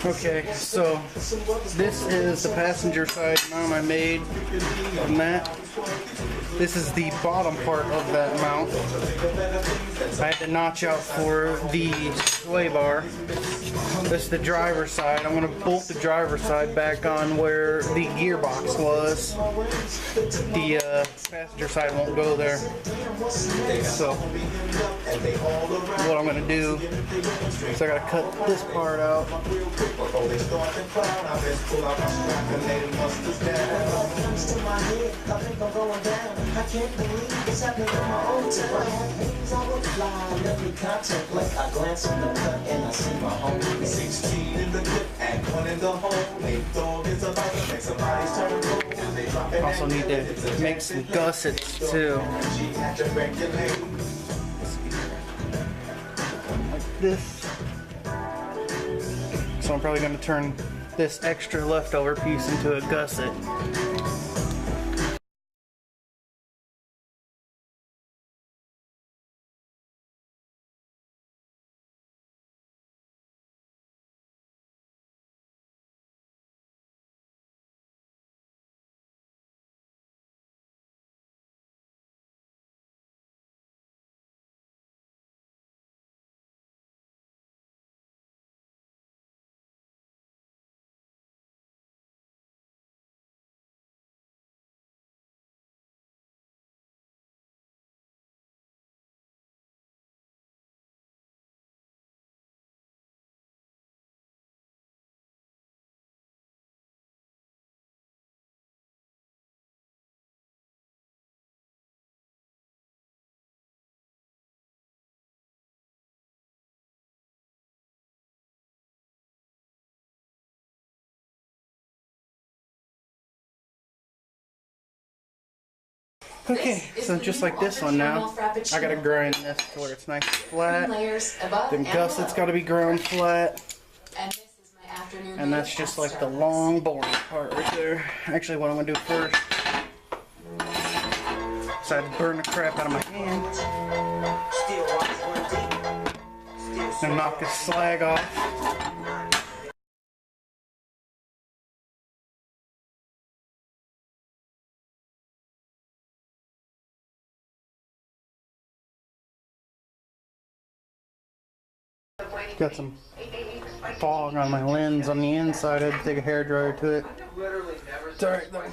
Okay, so this is the passenger side mount I made on that. This is the bottom part of that mount. I had to notch out for the sway bar. This is the driver's side. I'm going to bolt the driver's side back on where the gearbox was. The passenger side won't go there. So what I'm going to do is I got to cut this part out. I can't believe it's happening on my own time. Things I would fly, let me contemplate. I glance on the cut and I see my home. 16 in the clip and 1 in the hole. Big dog is about to make somebody's turn cold. Also need to make some gussets too. Like this. So I'm probably going to turn this extra leftover piece into a gusset. Okay, so just like this one now, I gotta grind this to where it's nice and flat. Then gussets gotta be ground flat. And that's just like the long boring part right there. Actually, what I'm gonna do first, so I had to burn the crap out of my hand. And knock this slag off. Got some fog on my lens on the inside. I had to take a hairdryer to it. It's alright though.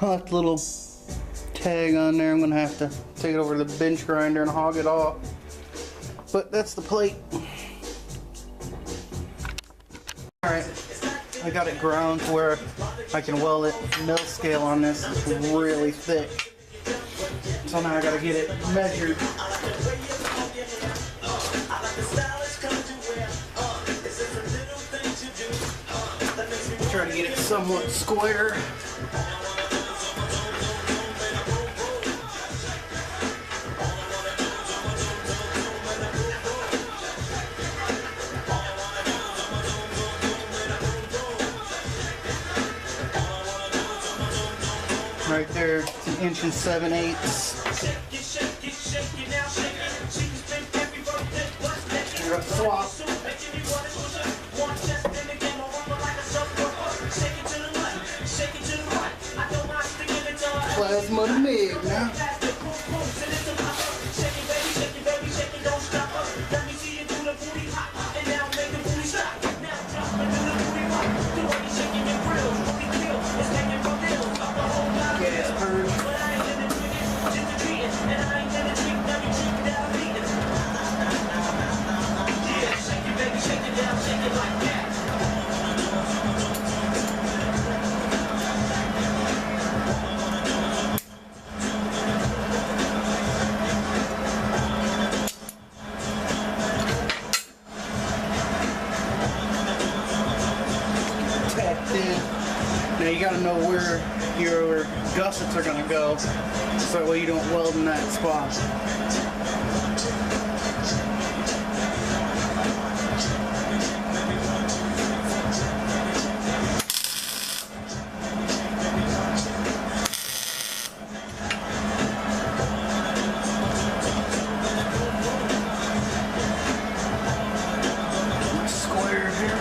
Left a little tag on there. I'm gonna have to take it over to the bench grinder and hog it off. But that's the plate. Alright, I got it ground to where I can weld it. Mill scale on this is really thick. So now I gotta get it measured. Try to get it somewhat square. Right there, it's 1 7/8 inches. We're gonna swap. Plasma to MIG now. gotta know where your gussets are gonna go, so that way you don't weld in that spot. Square here.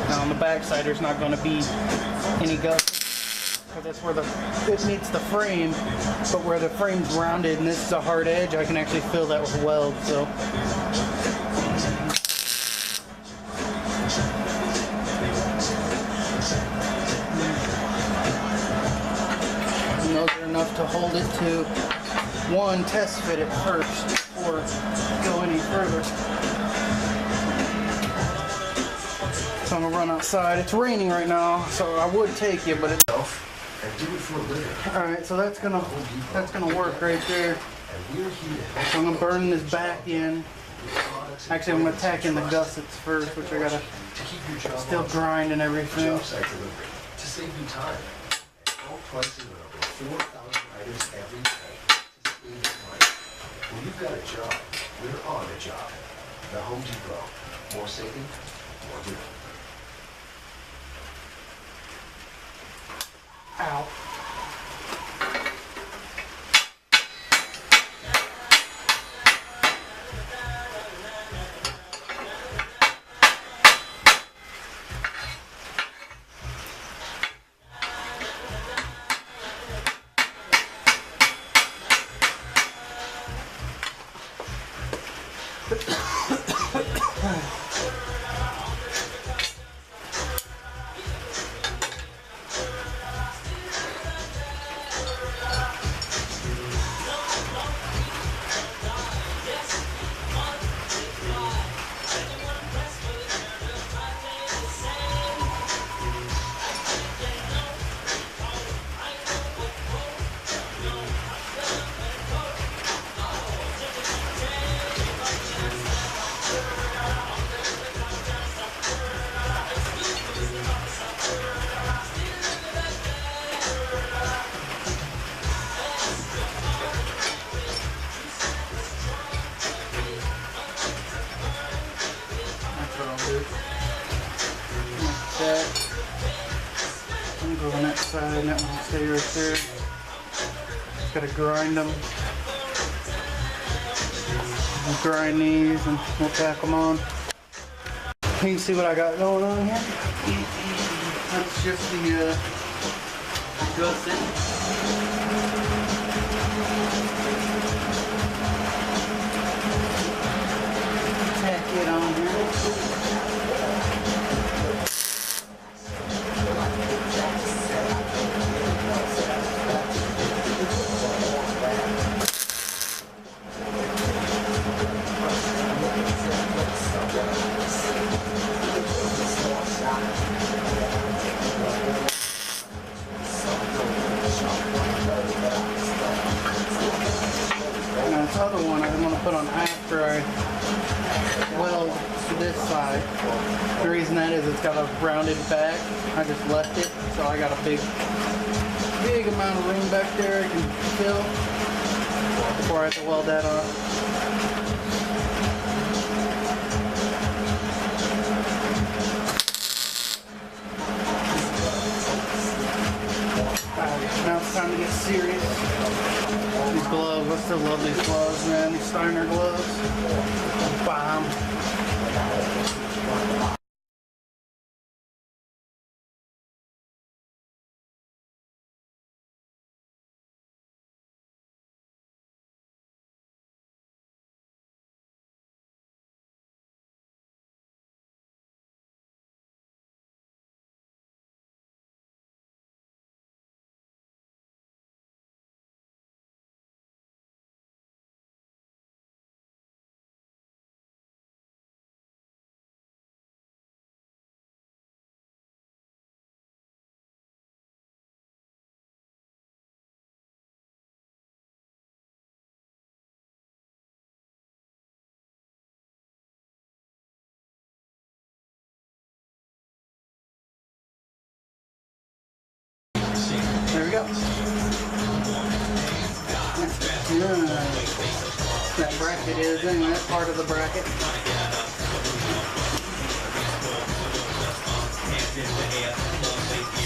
Now on the back side there's not going to be any gussets, because that's where it meets the frame, but where the frame's rounded and this is a hard edge, I can actually fill that with weld. So and those are enough to hold it to one, test fit it first before go any further. So I'm gonna run outside. It's raining right now, so I would take you, but it's alright. So that's gonna work right there. So I'm gonna burn this back in. Actually, I'm gonna tack in the gussets first, which I gotta still grind and everything. To save you time. All prices are over 4,000 items every day to save you money. When you've got a job, we're on a job. The Home Depot. More saving, more doing. Ow. That. I'm going that side and that one will stay right there. Just gotta grind them. We'll grind these and we'll tack them on. You can see what I got going on here. That's just the gusset. Tack it on here. Now this other one I'm going to put on after I weld this side. The reason that is it's got a rounded back. I just left it, so I got a big amount of room back there I can fill before I have to weld that on. Now it's time to get serious. These gloves, I still love these gloves, man. These Steiner gloves. Bomb. go. That bracket is in that part of the bracket.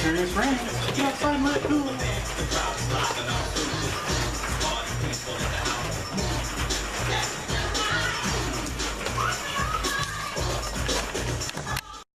Turn this ring. Get outside, let it cool.